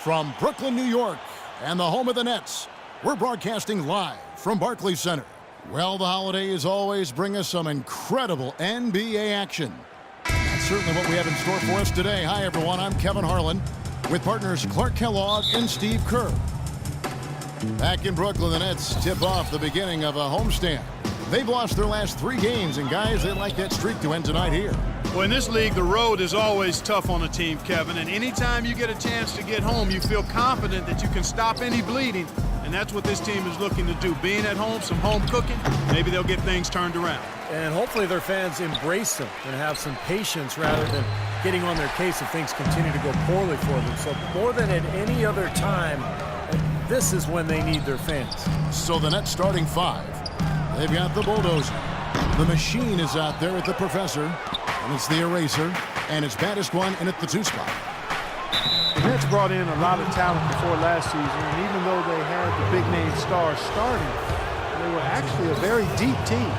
From Brooklyn, New York, and the home of the Nets, we're broadcasting live from Barclays Center. Well, the holidays always bring us some incredible NBA action. That's certainly what we have in store for us today. Hi, everyone. I'm Kevin Harlan with partners Clark Kellogg and Steve Kerr. Back in Brooklyn, the Nets tip off the beginning of a homestand. They've lost their last 3 games, and guys, they like that streak to end tonight here. Well, in this league, the road is always tough on a team, Kevin, and anytime you get a chance to get home, you feel confident that you can stop any bleeding, and that's what this team is looking to do. Being at home, some home cooking, maybe they'll get things turned around. And hopefully their fans embrace them and have some patience rather than getting on their case if things continue to go poorly for them. So more than at any other time, this is when they need their fans. So the Nets starting 5. They've got the bulldozer. The machine is out there at the professor. And it's the eraser. And it's Baddest-One in at the 2 spot. The Nets brought in a lot of talent before last season. And even though they had the big-name stars starting, they were actually a very deep team.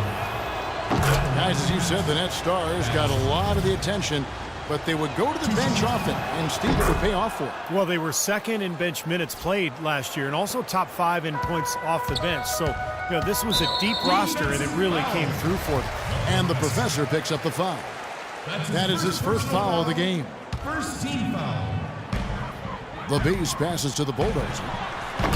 Guys, as you said, the Nets stars got a lot of the attention, but they would go to the bench often, and Steve, it would pay off for it. Well, they were second in bench minutes played last year and also top 5 in points off the bench. So, you know, this was a deep roster, and it really came through for them. And the professor picks up the foul. That is his first foul of the game. First team foul. The Beast passes to the bulldozer.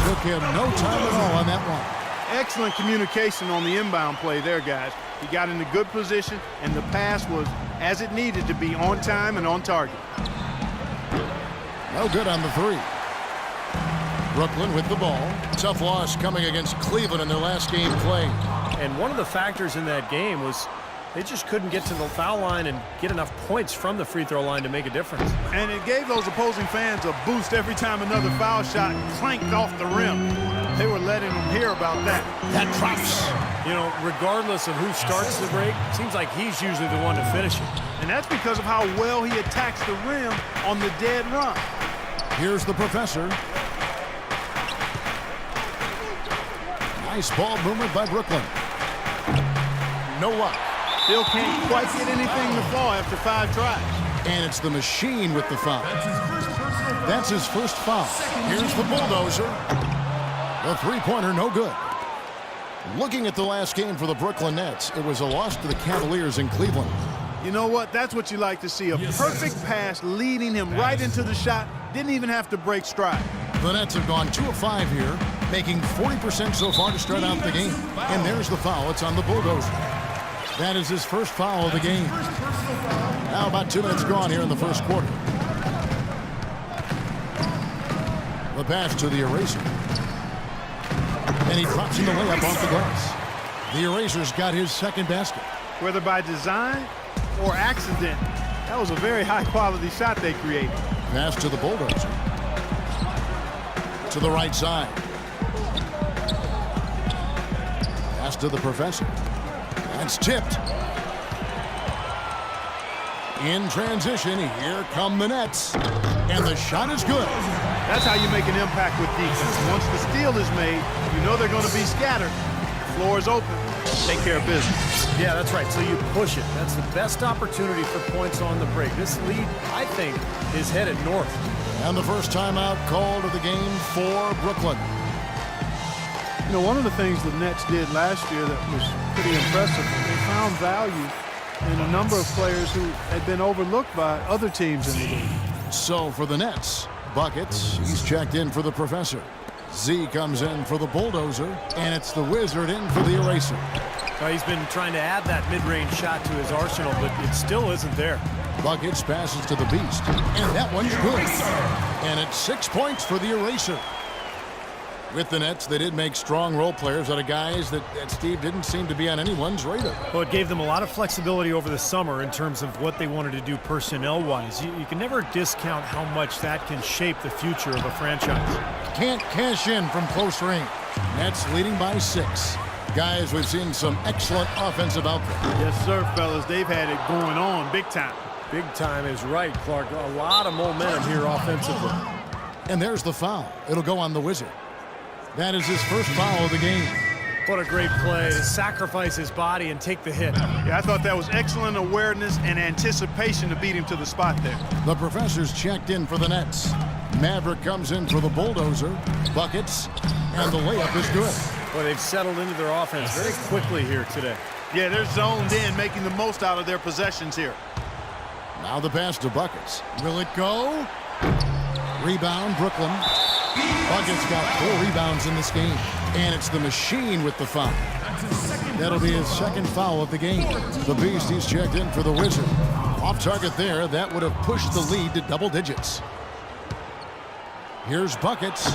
Took him no time at all on that one. Excellent communication on the inbound play there, guys. He got in a good position, and the pass was as it needed to be, on time and on target. No good on the 3. Brooklyn with the ball. Tough loss coming against Cleveland in their last game played. And one of the factors in that game was they just couldn't get to the foul line and get enough points from the free throw line to make a difference. And it gave those opposing fans a boost every time another foul shot clanked off the rim. They were letting them hear about that. That drops. You know, regardless of who starts the break, it seems like he's usually the one to finish it. And that's because of how well he attacks the rim on the dead run. Here's the professor. Nice ball movement by Brooklyn. No luck. Still can't quite get anything to fall after 5 tries. And it's the machine with the foul. That's his first foul. Here's the bulldozer. The 3-pointer, no good. Looking at the last game for the Brooklyn Nets, it was a loss to the Cavaliers in Cleveland. You know what? That's what you like to see. A perfect pass leading him right into the shot. Didn't even have to break stride. The Nets have gone 2 of 5 here, making 40% so far to start out the game. And there's the foul. It's on the bulldozer. That is his first foul of the game. Now about 2 minutes gone here in the first quarter. The pass to the eraser. And he drops in the layup off the glass. The eraser's got his second basket. Whether by design or accident, that was a very high-quality shot they created. Pass to the bulldozer. To the right side. Pass to the professor. That's tipped. In transition, here come the Nets. And the shot is good. That's how you make an impact with defense. Once the steal is made, you know they're going to be scattered. The floor is open. Take care of business. Yeah, that's right. So you push it. That's the best opportunity for points on the break. This lead, I think, is headed north. And the first timeout called of the game for Brooklyn. You know, one of the things the Nets did last year that was pretty impressive, they found value in a number of players who had been overlooked by other teams in the league. So for the Nets, buckets, he's checked in for the professor. Z comes in for the bulldozer, and it's the wizard in for the eraser. He's been trying to add that mid-range shot to his arsenal, but it still isn't there. Buckets passes to the Beast, and that one's good. And it's 6 points for the eraser. With the Nets, they did make strong role players out of guys that Steve didn't seem to be on anyone's radar. Well, it gave them a lot of flexibility over the summer in terms of what they wanted to do personnel-wise. You can never discount how much that can shape the future of a franchise. Can't cash in from close range. Nets leading by 6. Guys, we've seen some excellent offensive output. Yes, sir, fellas. They've had it going on big time. Big time is right, Clark. A lot of momentum here offensively. And there's the foul. It'll go on the Wizard. That is his first foul of the game. What a great play to sacrifice his body and take the hit. Yeah, I thought that was excellent awareness and anticipation to beat him to the spot there. The professor's checked in for the Nets. Maverick comes in for the Bulldozer. Buckets, and the layup is good. Boy, they've settled into their offense very quickly here today. Yeah, they're zoned in, making the most out of their possessions here. Now the pass to Buckets. Will it go? Rebound, Brooklyn. Buckets got 4 rebounds in this game. And it's the machine with the foul. That'll be his second foul of the game. The Beast, he's checked in for the Wizard. Off target there, that would have pushed the lead to double digits. Here's Buckets.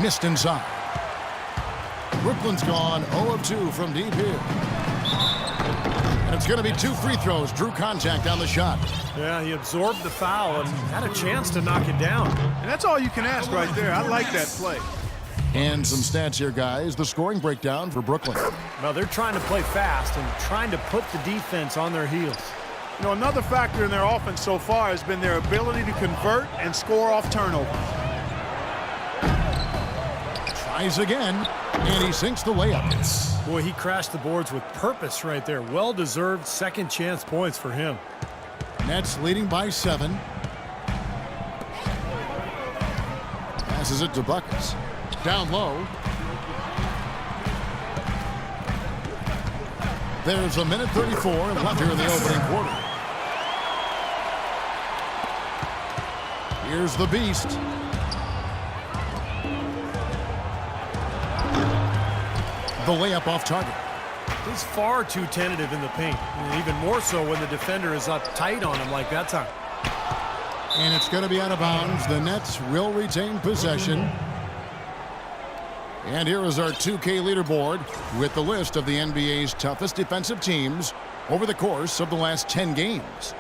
Missed inside. Brooklyn's gone 0 of 2 from deep here. And it's going to be 2 free throws. Drew contact on the shot. Yeah, he absorbed the foul and had a chance to knock it down. And that's all you can ask right there. I like that play. And some stats here, guys. The scoring breakdown for Brooklyn. Well, they're trying to play fast and trying to put the defense on their heels. You know, another factor in their offense so far has been their ability to convert and score off turnover. Tries again, and he sinks the layup. Boy, he crashed the boards with purpose right there. Well-deserved second chance points for him. Nets leading by 7. Passes it to Buckets. Down low. There's a minute 34 left here in the opening quarter. Here's the Beast. The layup off target. He's far too tentative in the paint, and even more so when the defender is up tight on him like that time. And it's going to be out of bounds. The Nets will retain possession. And here is our 2K leaderboard with the list of the NBA's toughest defensive teams over the course of the last 10 games.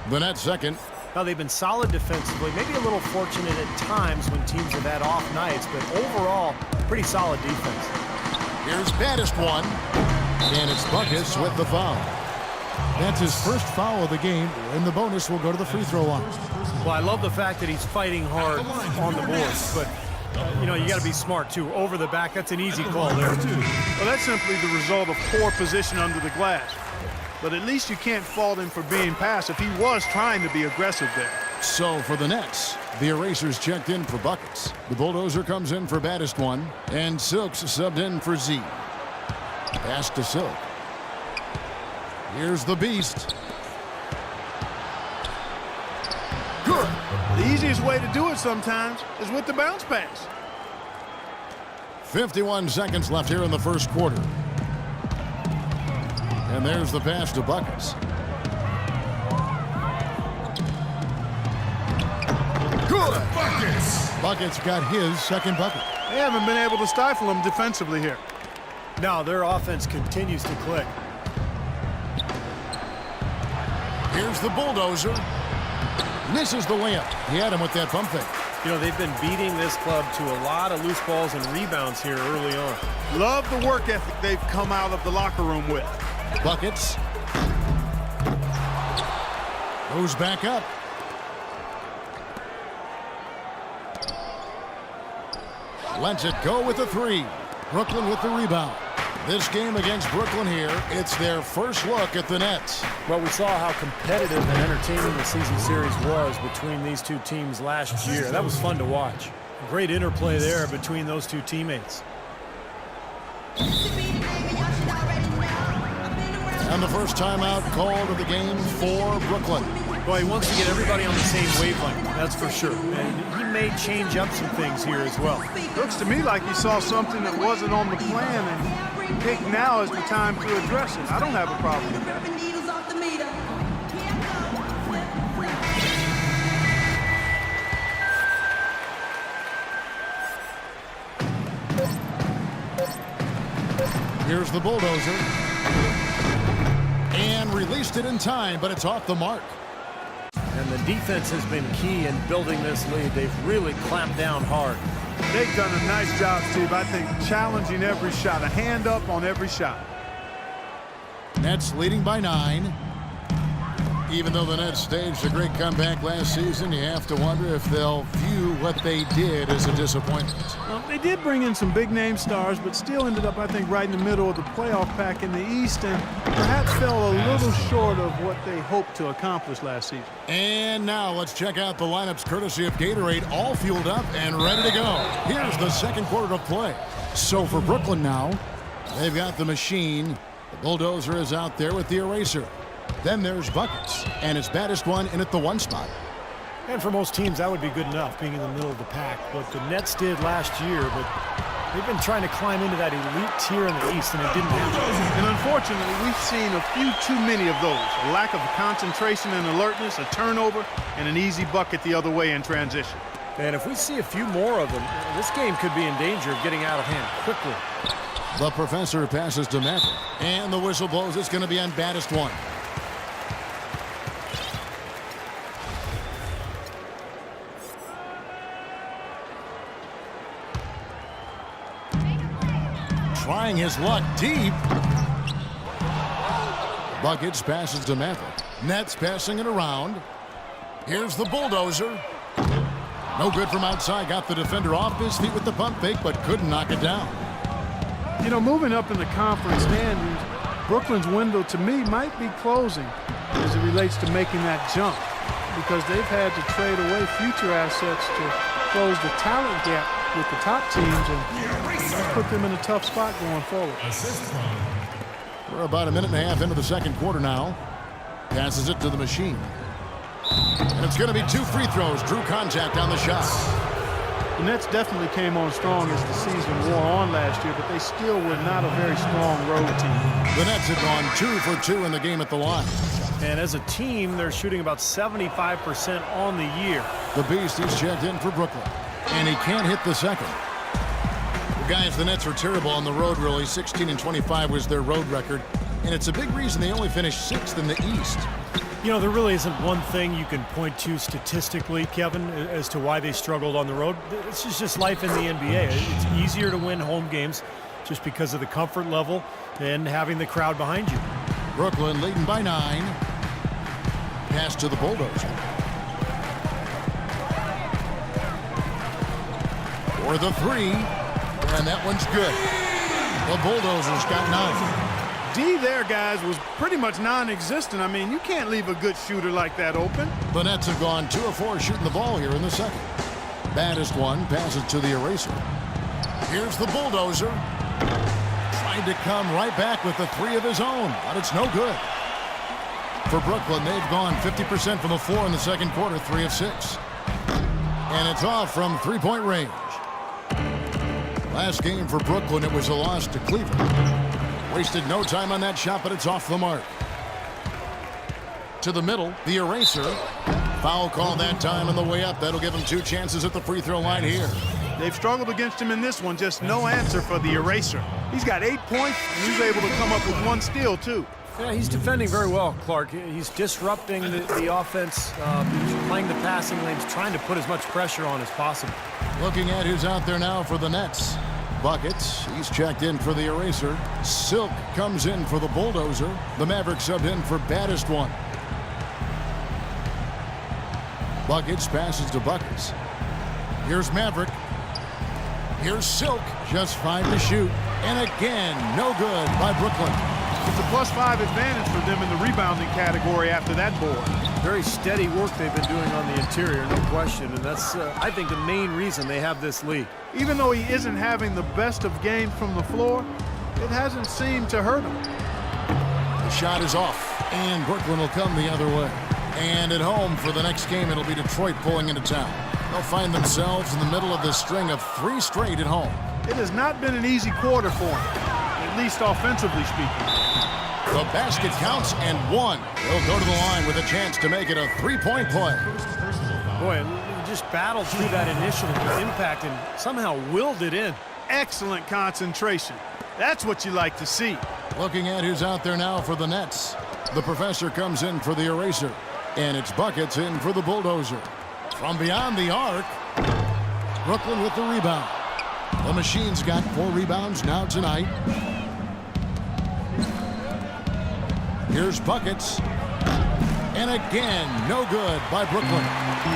The Nets second. Now, they've been solid defensively, maybe a little fortunate at times when teams have had off nights, but overall, pretty solid defense. Here's baddest one. And it's Buckets with the foul. That's his first foul of the game, and the bonus will go to the free throw line. Well, I love the fact that he's fighting hard on the boards, but you know, you got to be smart, too. Over the back, that's an easy call there. Well, that's simply the result of poor position under the glass. But at least you can't fault him for being passive. He was trying to be aggressive there. So for the Nets, the Erasers checked in for Buckets. The Bulldozer comes in for baddest one, and Silk's subbed in for Z. Pass to Silk. Here's the Beast. Good. The easiest way to do it sometimes is with the bounce pass. 51 seconds left here in the first quarter. And there's the pass to Buckets. Good. Buckets. Buckets got his second bucket. They haven't been able to stifle him defensively here. Now their offense continues to click. Here's the Bulldozer. Misses the layup. He had him with that pump fake. You know, they've been beating this club to a lot of loose balls and rebounds here early on. Love the work ethic they've come out of the locker room with. Buckets. Goes back up. Lets it go with the 3. Brooklyn with the rebound. This game against Brooklyn here, it's their first look at the Nets. Well, we saw how competitive and entertaining the season series was between these two teams last year. That was fun to watch. Great interplay there between those two teammates. And the first timeout called of the game for Brooklyn. Boy, he wants to get everybody on the same wavelength, that's for sure. And he may change up some things here as well. Looks to me like he saw something that wasn't on the plan and picked now as the time to address it. I don't have a problem with that. Here's the Bulldozer. And released it in time, but it's off the mark. And the defense has been key in building this lead. They've really clamped down hard. They've done a nice job, Steve. I think challenging every shot, a hand up on every shot. Nets leading by 9. Even though the Nets staged a great comeback last season, you have to wonder if they'll view what they did as a disappointment. Well, they did bring in some big-name stars, but still ended up, I think, right in the middle of the playoff pack in the East and perhaps fell a little short of what they hoped to accomplish last season. And now let's check out the lineups courtesy of Gatorade, all fueled up and ready to go. Here's the second quarter of play. So for Brooklyn now, they've got the machine. The bulldozer is out there with the eraser. Then there's Buckets, and his baddest one in at the 1 spot. And for most teams, that would be good enough, being in the middle of the pack. What the Nets did last year, but they've been trying to climb into that elite tier in the East, and it didn't happen. And unfortunately, we've seen a few too many of those. A lack of concentration and alertness, a turnover, and an easy bucket the other way in transition. And if we see a few more of them, this game could be in danger of getting out of hand quickly. The professor passes to Maverick, and the whistle blows. It's going to be on baddest one. Trying his luck deep. Buckets passes to Maverick. Nets passing it around. Here's the bulldozer. No good from outside. Got the defender off his feet with the pump fake, but couldn't knock it down. You know, moving up in the conference standings, Brooklyn's window, to me, might be closing as it relates to making that jump because they've had to trade away future assets to close the talent gap with the top teams and put them in a tough spot going forward. We're about a minute and a half into the second quarter now. Passes it to the machine. And it's going to be 2 free throws. Drew contact on the shot. The Nets definitely came on strong as the season wore on last year, but they still were not a very strong road team. The Nets have gone 2 for 2 in the game at the line. And as a team, they're shooting about 75% on the year. The Beast is checked in for Brooklyn, and he can't hit the second. Well, guys, the Nets are terrible on the road, really. 16-25 was their road record, and it's a big reason they only finished 6th in the East. You know, there really isn't one thing you can point to statistically, Kevin, as to why they struggled on the road. It's just life in the NBA. It's easier to win home games just because of the comfort level and having the crowd behind you. Brooklyn leading by 9. Pass to the bulldozer. For the 3, and that one's good. The bulldozer's got 9. D there, guys, was pretty much non-existent. I mean, you can't leave a good shooter like that open. The Nets have gone 2 of 4 shooting the ball here in the second. Baddest one passes to the eraser. Here's the bulldozer. Trying to come right back with the 3 of his own, but it's no good. For Brooklyn, they've gone 50% from the floor in the second quarter, 3 of 6. And it's off from 3-point range. Last game for Brooklyn, it was a loss to Cleveland. Wasted no time on that shot, but it's off the mark. To the middle, the eraser. Foul call that time on the way up. That'll give him 2 chances at the free throw line here. They've struggled against him in this one. Just no answer for the eraser. He's got 8 points, and he's able to come up with 1 steal, too. Yeah, he's defending very well, Clark. He's disrupting the offense, playing the passing lanes, trying to put as much pressure on as possible. Looking at who's out there now for the Nets. Buckets, he's checked in for the eraser. Silk comes in for the bulldozer. The Maverick subbed in for baddest one. Buckets passes to Buckets. Here's Maverick. Here's Silk, just 5 to shoot. And again, no good by Brooklyn. It's a +5 advantage for them in the rebounding category after that board. Very steady work they've been doing on the interior, no question. And that's, I think, the main reason they have this lead. Even though he isn't having the best of games from the floor, it hasn't seemed to hurt him. The shot is off, and Brooklyn will come the other way. And at home for the next game, it'll be Detroit pulling into town. They'll find themselves in the middle of this string of 3 straight at home. It has not been an easy quarter for him, at least offensively speaking. The basket counts and 1. He'll go to the line with a chance to make it a 3-point play. Boy, just battled through that initial impact and somehow willed it in. Excellent concentration. That's what you like to see. Looking at who's out there now for the Nets. The professor comes in for the eraser, and it's Buckets in for the bulldozer. From beyond the arc, Brooklyn with the rebound. The machine's got 4 rebounds now tonight. Here's Buckets. And again, no good by Brooklyn.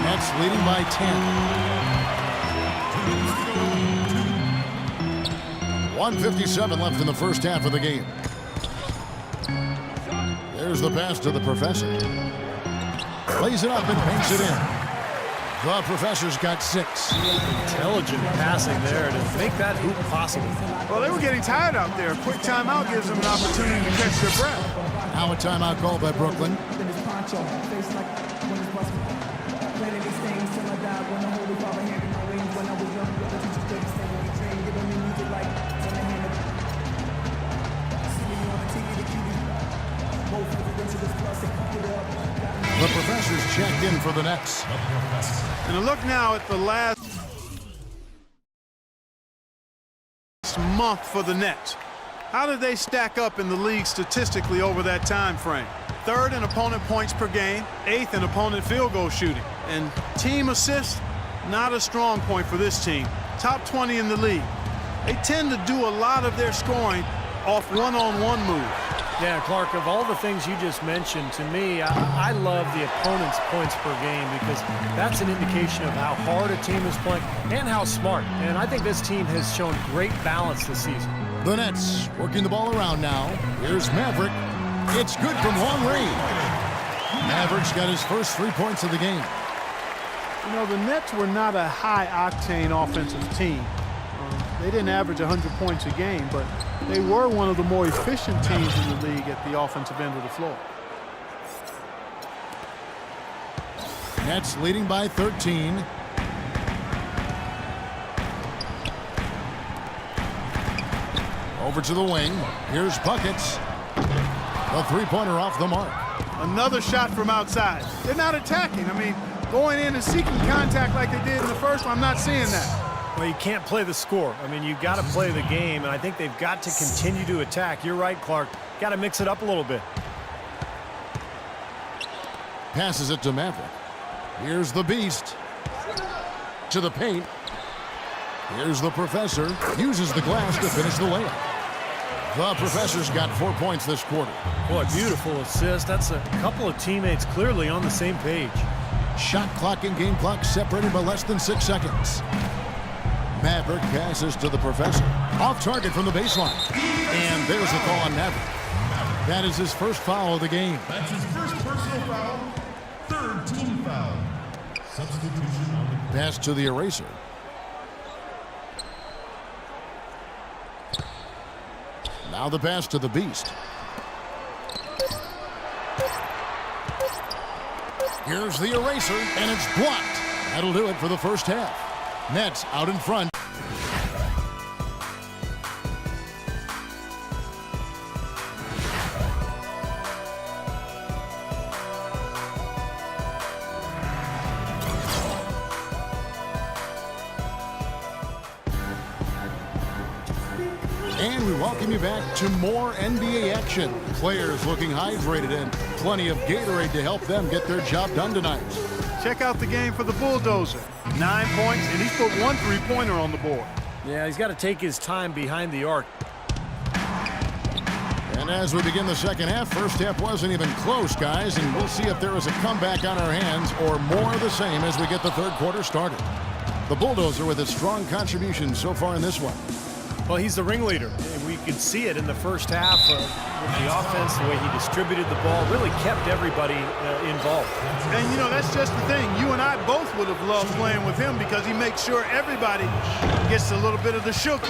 Nets leading by 10. 1:57 left in the first half of the game. There's the pass to the professor. Lays it up and paints it in. The professor's got 6. Intelligent passing there to make that hoop possible. Well, they were getting tired out there. A quick timeout gives them an opportunity to catch their breath. Now a timeout called by Brooklyn. The professor's checked in for the Nets. And a look now at the last month for the Nets. How did they stack up in the league statistically over that time frame? 3rd in opponent points per game, 8th in opponent field goal shooting. And team assists, not a strong point for this team. Top 20 in the league. They tend to do a lot of their scoring off one-on-one moves. Yeah, Clark, of all the things you just mentioned, to me, I love the opponent's points per game because that's an indication of how hard a team is playing and how smart. And I think this team has shown great balance this season. The Nets working the ball around now. Here's Maverick. It's good from long range. Maverick's got his first 3 points of the game. You know, the Nets were not a high-octane offensive team. They didn't average 100 points a game, but they were one of the more efficient teams in the league at the offensive end of the floor. Nets leading by 13. Over to the wing. Here's buckets. A 3-pointer off the mark. Another shot from outside. They're not attacking. I mean, going in and seeking contact like they did in the first one, I'm not seeing that. Well, you can't play the score. I mean, you've got to play the game, and I think they've got to continue to attack. You're right, Clark. Got to mix it up a little bit. Passes it to Maverick. Here's the Beast. To the paint. Here's the Professor. Uses the glass to finish the layup. The Professor's got 4 points this quarter. Boy, beautiful assist. That's a couple of teammates clearly on the same page. Shot clock and game clock separated by less than 6 seconds. Maverick passes to the Professor. Off target from the baseline. And there's a call on Maverick. That is his first foul of the game. That's his first personal foul. 3rd team foul. Substitution on the Pass to the eraser. Now the pass to the Beast. Here's the eraser, and it's blocked. That'll do it for the first half. Nets out in front. And we welcome you back to more NBA action. Players looking hydrated and plenty of Gatorade to help them get their job done tonight. Check out the game for the Bulldozer. 9 points, and he's put 1 3-pointer on the board. Yeah, he's got to take his time behind the arc. And as we begin the second half, first half wasn't even close, guys, and we'll see if there is a comeback on our hands or more of the same as we get the third quarter started. The Bulldozer with a strong contribution so far in this one. Well, he's the ringleader. And we could see it in the first half with the offense, the way he distributed the ball, really kept everybody involved. And, you know, that's just the thing. You and I both would have loved playing with him because he makes sure everybody gets a little bit of the sugar.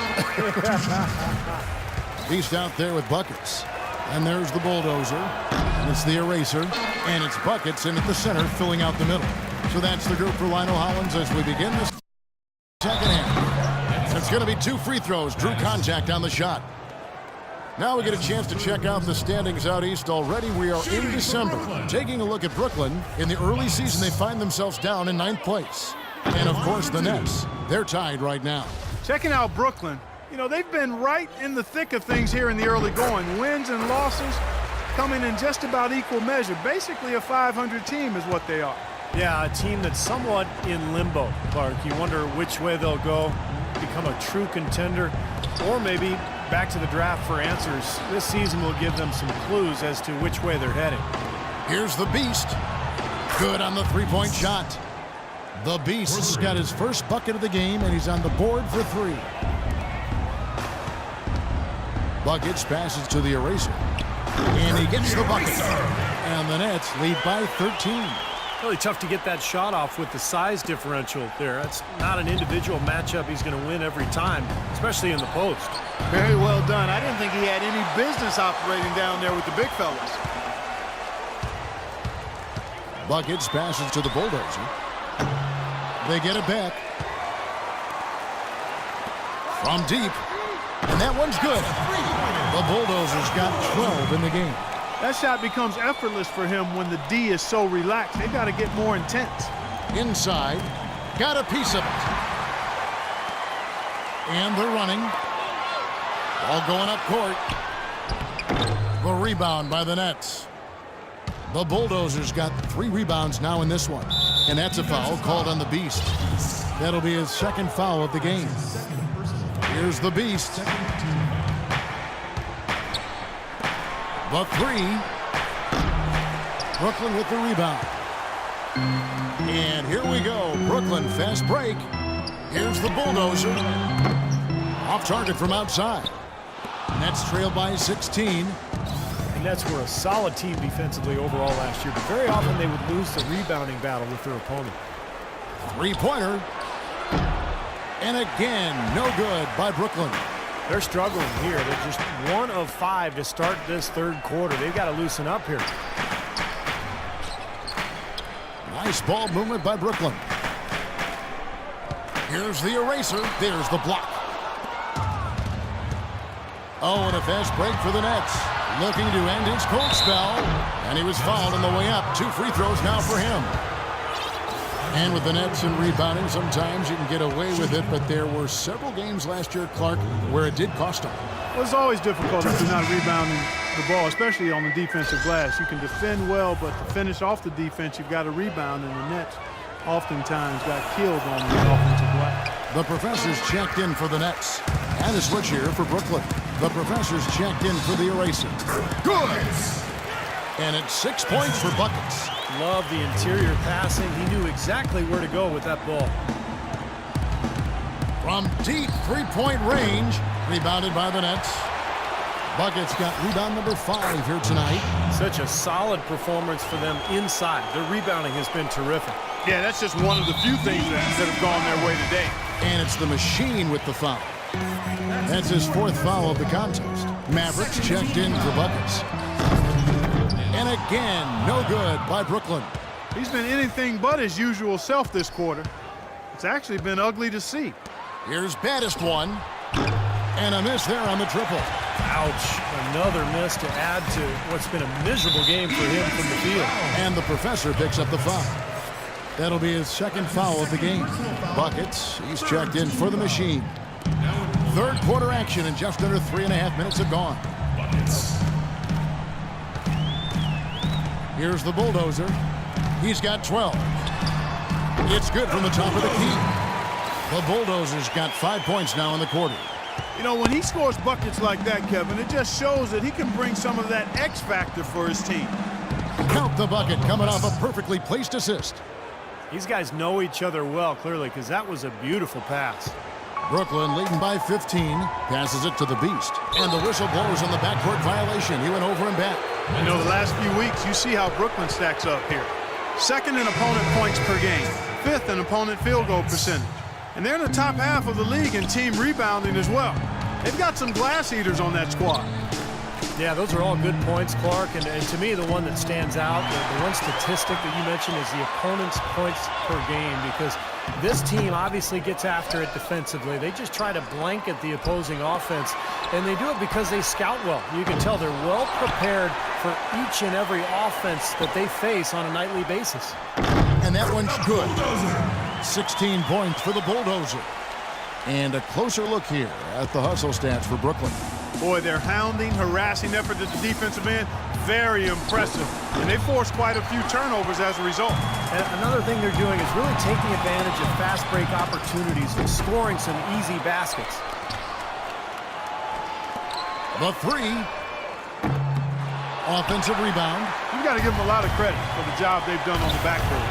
Beast out there with buckets. And there's the Bulldozer. And it's the eraser. And it's buckets in at the center, filling out the middle. So that's the group for Lionel Hollins as we begin this second half. It's going to be 2 free throws. Drew contact on the shot. Now we get a chance to check out the standings out east already. We are in December. Taking a look at Brooklyn. In the early season, they find themselves down in 9th place. And, of course, the Nets. They're tied right now. Checking out Brooklyn. You know, they've been right in the thick of things here in the early going. Wins and losses coming in just about equal measure. Basically a 500 team is what they are. Yeah, a team that's somewhat in limbo, Clark. You wonder which way they'll go, become a true contender, or maybe back to the draft for answers. This season will give them some clues as to which way they're heading. Here's the Beast. Good on the three-point shot. The Beast's got his first bucket of the game, and he's on the board for 3. Buckets passes to the eraser. And he gets the bucket. And the Nets lead by 13. Really tough to get that shot off with the size differential there. That's not an individual matchup he's going to win every time, especially in the post. Very well done. I didn't think he had any business operating down there with the big fellas. Buckets passes to the Bulldozer. They get it back. From deep. And that one's good. The Bulldozers got 12 in the game. That shot becomes effortless for him when the D is so relaxed. They got to get more intense. Inside. Got a piece of it. And they're running. All going up court. The rebound by the Nets. The Bulldozers got 3 rebounds now in this one. And that's a foul called on the Beast. That'll be his second foul of the game. Here's the Beast. The 3. Brooklyn with the rebound. And here we go. Brooklyn fast break. Here's the Bulldozer. Off target from outside. Nets trail by 16. Nets were a solid team defensively overall last year, but very often they would lose the rebounding battle with their opponent. Three-pointer. And again, no good by Brooklyn. They're struggling here. They're just 1 of 5 to start this third quarter. They've got to loosen up here. Nice ball movement by Brooklyn. Here's the eraser. There's the block. Oh, and a fast break for the Nets. Looking to end his cold spell. And he was fouled on the way up. 2 free throws now for him. And with the Nets and rebounding, sometimes you can get away with it, but there were several games last year, Clark, where it did cost them. Well, it's always difficult if you're not rebounding the ball, especially on the defensive glass. You can defend well, but to finish off the defense, you've got to rebound, and the Nets oftentimes got killed on the offensive glass. The Professors checked in for the Nets. And a switch here for Brooklyn. The Professors checked in for the eraser. Good! And it's 6 points for buckets. Love the interior passing. He knew exactly where to go with that ball. From deep three-point range, rebounded by the Nets. Buckets got rebound number 5 here tonight. Such a solid performance for them inside. Their rebounding has been terrific. Yeah, that's just one of the few things that have gone their way today. And it's the machine with the foul. That's his 4th foul of the contest. Mavericks checked in for buckets. And again, no good by Brooklyn. He's been anything but his usual self this quarter. It's actually been ugly to see. Here's baddest one. And a miss there on the triple. Ouch. Another miss to add to what's been a miserable game for him from the field. And the Professor picks up the foul. That'll be his 2nd foul of the game. Buckets, he's checked in for the machine. Third quarter action, and just under 3.5 minutes have gone. Here's the Bulldozer. He's got 12. It's good from the top of the key. The Bulldozers got 5 points now in the quarter. You know, when he scores buckets like that, Kevin, it just shows that he can bring some of that X factor for his team. Count the bucket coming off a perfectly placed assist. These guys know each other well, clearly, because that was a beautiful pass. Brooklyn leading by 15. Passes it to the Beast. And the whistle blows on the backcourt violation. He went over and back. You know, the last few weeks, you see how Brooklyn stacks up here. 2nd in opponent points per game. 5th in opponent field goal percentage. And they're in the top half of the league in team rebounding as well. They've got some glass eaters on that squad. Yeah, those are all good points, Clark. And to me, the one that stands out, the one statistic that you mentioned is the opponent's points per game, because this team obviously gets after it defensively. They just try to blanket the opposing offense, and they do it because they scout well. You can tell they're well prepared for each and every offense that they face on a nightly basis. And that one's good. 16 points for the Bulldozer. And a closer look here at the hustle stats for Brooklyn. Boy, their hounding, harassing effort at the defensive end, very impressive. And they forced quite a few turnovers as a result. And another thing they're doing is really taking advantage of fast break opportunities and scoring some easy baskets. The 3. Offensive rebound. You got to give them a lot of credit for the job they've done on the backboard.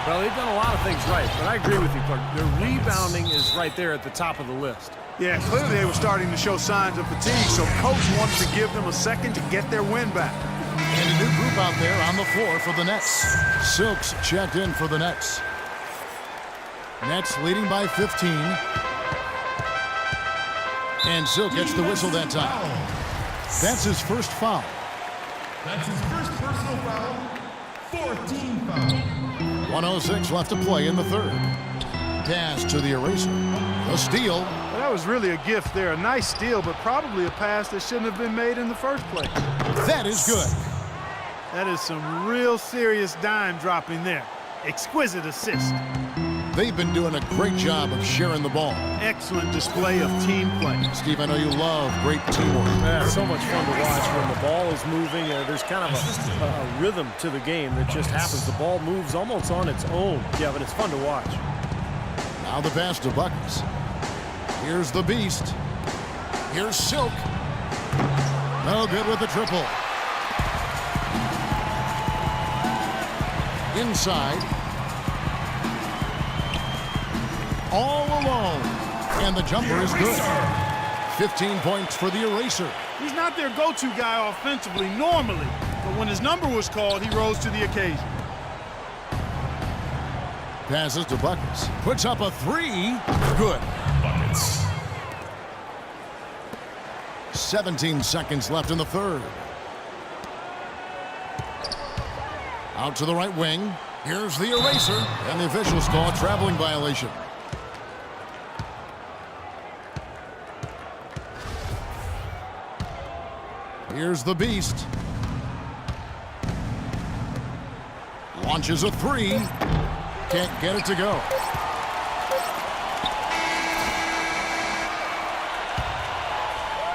Well, they've done a lot of things right, but I agree with you, Clark. Their rebounding is right there at the top of the list. Yeah, clearly they were starting to show signs of fatigue, so coach wanted to give them a second to get their win back. And a new group out there on the floor for the Nets. Silks checked in for the Nets. Nets leading by 15. And Silk gets the whistle that time. That's his first foul. That's his first personal foul. 14 foul. 1:06 left to play in the third. Pass to the eraser. A steal. Well, that was really a gift there. A nice steal, but probably a pass that shouldn't have been made in the first place. That is good. That is some real serious dime dropping there. Exquisite assist. They've been doing a great job of sharing the ball. Excellent display of team play. Steve, I know you love great teamwork. Yeah, it's so much fun to watch when the ball is moving. There's kind of a rhythm to the game that just happens. The ball moves almost on its own. Yeah, but it's fun to watch. Now the pass to Buckets. Here's the Beast. Here's Silk. No good with the triple. Inside. All alone. And the jumper is good. 15 points for the eraser. He's not their go-to guy offensively normally, but when his number was called, he rose to the occasion. Passes to Buckets. Puts up a three. Good. Buckets. 17 seconds left in the third. Out to the right wing. Here's the eraser. And the officials call a traveling violation. Here's the Beast. Launches a three. Can't get it to go.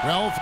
Well,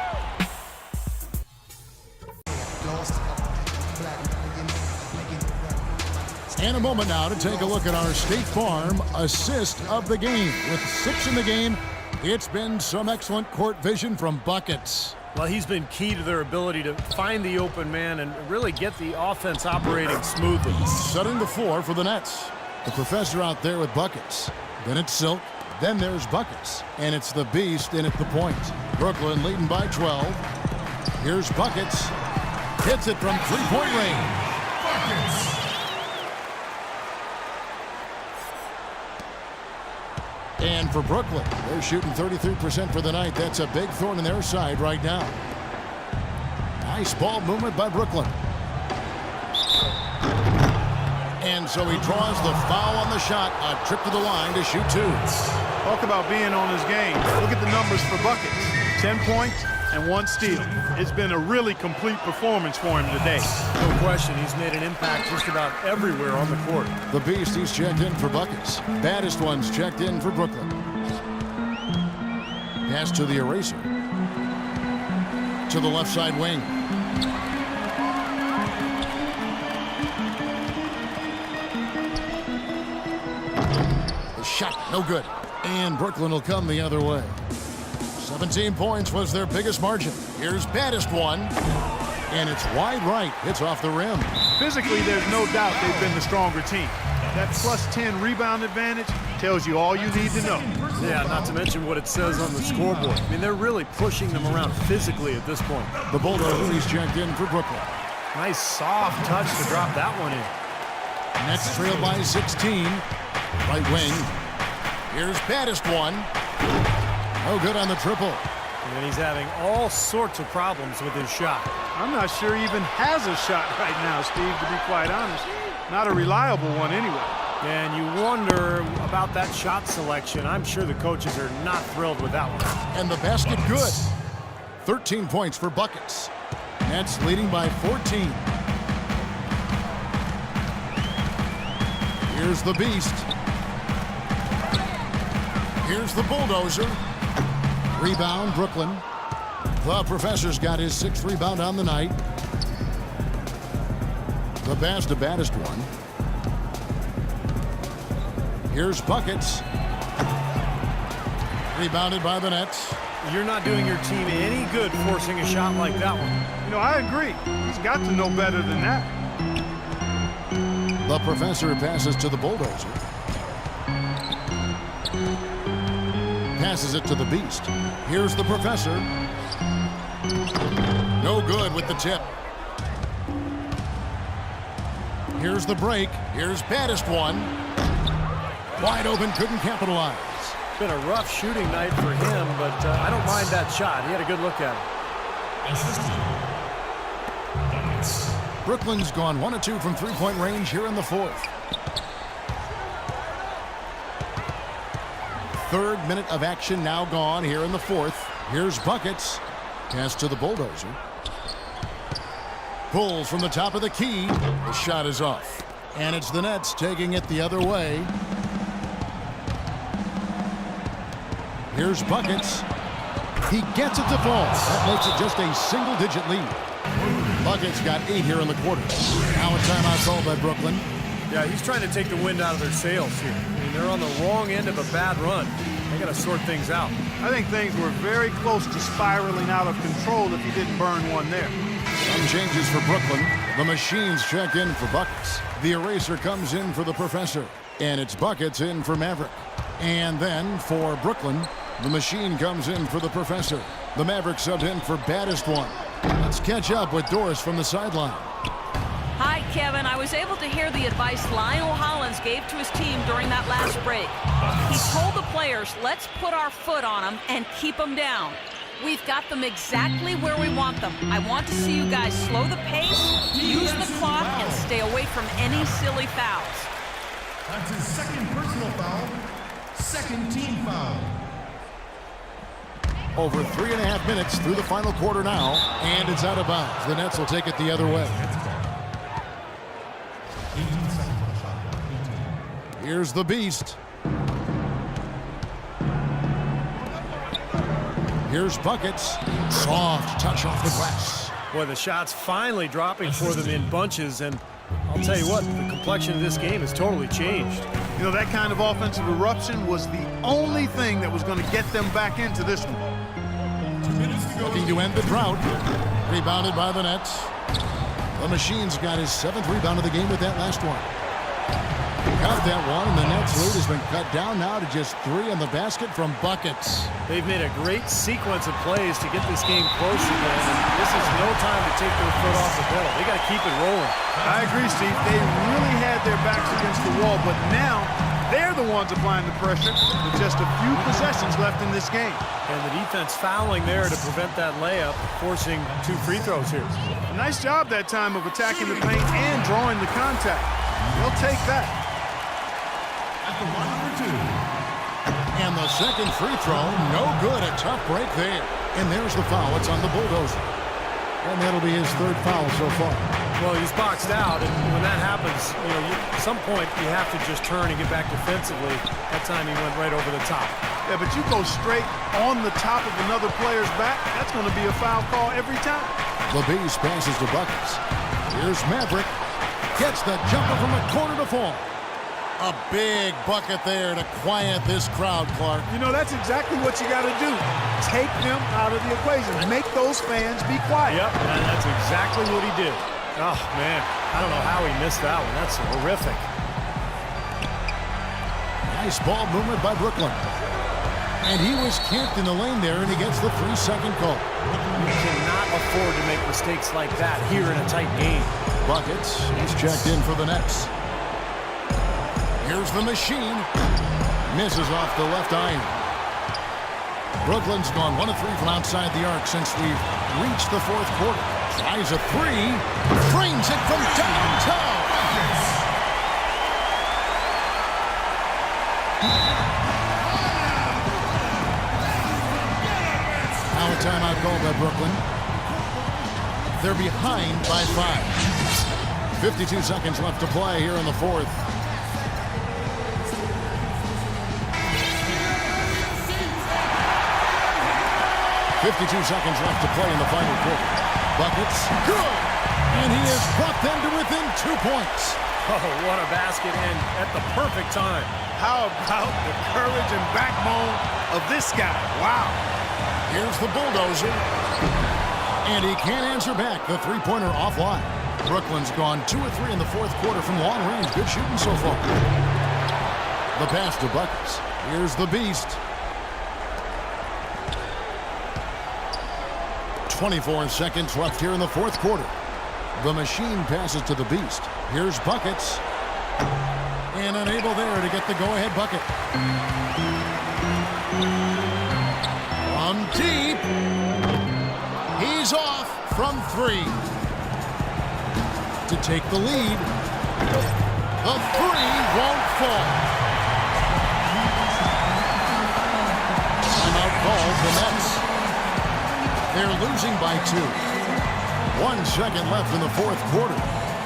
and a moment now to take a look at our State Farm assist of the game. With 6 in the game, it's been some excellent court vision from Buckets. Well, he's been key to their ability to find the open man and really get the offense operating smoothly. Setting the floor for the Nets. The professor out there with Buckets. Then it's Silk. Then there's Buckets. And it's the Beast in at the point. Brooklyn leading by 12. Here's Buckets. Hits it from three-point range. Buckets. And for Brooklyn, they're shooting 33% for the night. That's a big thorn in their side right now. Nice ball movement by Brooklyn. And so he draws the foul on the shot. A trip to the line to shoot 2. Talk about being on his game. Look at the numbers for Buckets. 10 points and 1 steal. It's been a really complete performance for him today. No question, he's made an impact just about everywhere on the court. The Beast, he's checked in for Buckets. Baddest ones checked in for Brooklyn. Pass to the eraser. To the left side wing. The shot, no good. And Brooklyn will come the other way. 17 points was their biggest margin. Here's baddest one. And it's wide right. Hits off the rim. Physically, there's no doubt they've been the stronger team. That plus 10 rebound advantage tells you all you need to know. Yeah, not to mention what it says on the scoreboard. I mean, they're really pushing them around physically at this point. The Bulldozer, he's checked in for Brooklyn. Nice soft touch to drop that one in. Nets trail by 16. Right wing. Here's baddest one. No good on the triple. And he's having all sorts of problems with his shot. I'm not sure he even has a shot right now, Steve, to be quite honest. Not a reliable one anyway. And you wonder about that shot selection. I'm sure the coaches are not thrilled with that one. And the basket good. 13 points for Buckets. Nets leading by 14. Here's the Beast. Here's the Bulldozer. Rebound, Brooklyn. The Professor's got his 6th rebound on the night. The baddest one. Here's Buckets. Rebounded by the Nets. You're not doing your team any good forcing a shot like that one. You know, I agree. He's got to know better than that. The professor passes to the bulldozer. Passes it to the beast. Here's the professor. No good with the tip. Here's the break. Here's baddest one. Wide open, couldn't capitalize. It's been a rough shooting night for him, but I don't mind that shot. He had a good look at it. Brooklyn's gone 1 of 2 from three-point range here in the fourth. Third minute of action now gone here in the fourth. Here's buckets. Pass to the bulldozer. Pulls from the top of the key. The shot is off. And it's the Nets taking it the other way. Here's buckets. He gets it to fall. That makes it just a single-digit lead. Buckets got 8 here in the quarter. Now a timeout called by Brooklyn. Yeah, he's trying to take the wind out of their sails here. I mean, they're on the wrong end of a bad run. They got to sort things out. I think things were very close to spiraling out of control if he didn't burn one there. Some changes for Brooklyn. The machines check in for buckets. The eraser comes in for the professor. And it's buckets in for Maverick. And then for Brooklyn, the machine comes in for the professor. The Maverick subbed in for baddest one. Let's catch up with Doris from the sideline. Hi, Kevin. I was able to hear the advice Lionel Hollins gave to his team during that last break. He told the players, let's put our foot on them and keep them down. We've got them exactly where we want them. I want to see you guys slow the pace, use the clock, and stay away from any silly fouls. That's his second personal foul. Second team foul. Over 3.5 minutes through the final quarter now, and it's out of bounds. The Nets will take it the other way. 18 seconds on the shot clock. 18. Here's the beast. Here's buckets. Soft touch off the glass. Boy, the shots finally dropping for them in bunches, and I'll tell you what, the complexion of this game has totally changed. You know, that kind of offensive eruption was the only thing that was going to get them back into this one. 2 minutes to go. Looking to end the drought. Rebounded by the Nets. The Machine's got his 7th rebound of the game with that last one. Got that one, and the Nets' lead has been cut down now to just 3 in the basket from buckets. They've made a great sequence of plays to get this game close again, and this is no time to take their foot off the pedal. They got to keep it rolling. I agree, Steve. They really had their backs against the wall, but now they're the ones applying the pressure with just a few possessions left in this game. And the defense fouling there to prevent that layup, forcing 2 free throws here. A nice job that time of attacking the paint and drawing the contact. They'll take that. At the line for 2. And the second free throw, no good. A tough break there. And there's the foul. It's on the bulldozer. And that'll be his 3rd foul so far. Well, he's boxed out, and when that happens, you know, at some point you have to just turn and get back defensively. That time he went right over the top. Yeah, but you go straight on the top of another player's back, that's going to be a foul call every time. The Beast passes to buckets. Here's Maverick. Gets the jumper from the corner to fall. A big bucket there to quiet this crowd, Clark. You know, that's exactly what you got to do. Take them out of the equation. Make those fans be quiet. Yep, and that's exactly what he did. Oh, man, I don't know how he missed that one. That's horrific. Nice ball movement by Brooklyn. And he was camped in the lane there, and he gets the 3-second call. You cannot afford to make mistakes like that here in a tight game. Buckets, he's checked in for the Nets. Here's the machine. Misses off the left iron. Brooklyn's gone 1 of 3 from outside the arc since we've reached the 4th quarter. Tries a 3. Frames it from downtown. Now a timeout called by Brooklyn. They're behind by 5. 52 seconds left to play here in the 4th. 52 seconds left to play in the final quarter. Buckets, good! And he has brought them to within 2 points. Oh, what a basket, and at the perfect time. How about the courage and backbone of this guy? Wow. Here's the bulldozer. And he can't answer back. The three-pointer offline. Brooklyn's gone 2 of 3 in the fourth quarter from long range. Good shooting so far. The pass to Buckets. Here's the Beast. 24 seconds left here in the fourth quarter. The Machine passes to the Beast. Here's Buckets. And unable there to get the go-ahead bucket. From deep. He's off from 3. To take the lead. The 3 won't fall. Timeout called the Nets. They're losing by 2. 1 second left in the fourth quarter.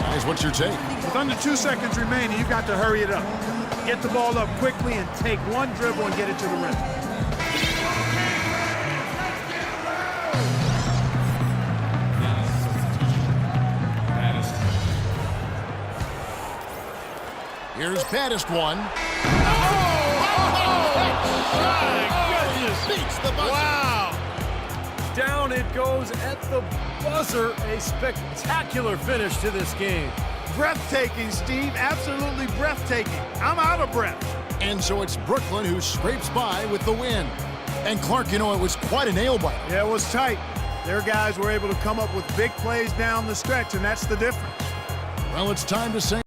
Guys, what's your take? With under 2 seconds remaining, you've got to hurry it up. Get the ball up quickly and take one dribble and get it to the rim. Here's baddest one. Beats the buzzer. Wow! Down it goes at the buzzer. A spectacular finish to this game. Breathtaking, Steve. Absolutely breathtaking. I'm out of breath. And so it's Brooklyn who scrapes by with the win. And Clark, you know, it was quite a nail-biter. Yeah, it was tight. Their guys were able to come up with big plays down the stretch, and that's the difference. Well, it's time to say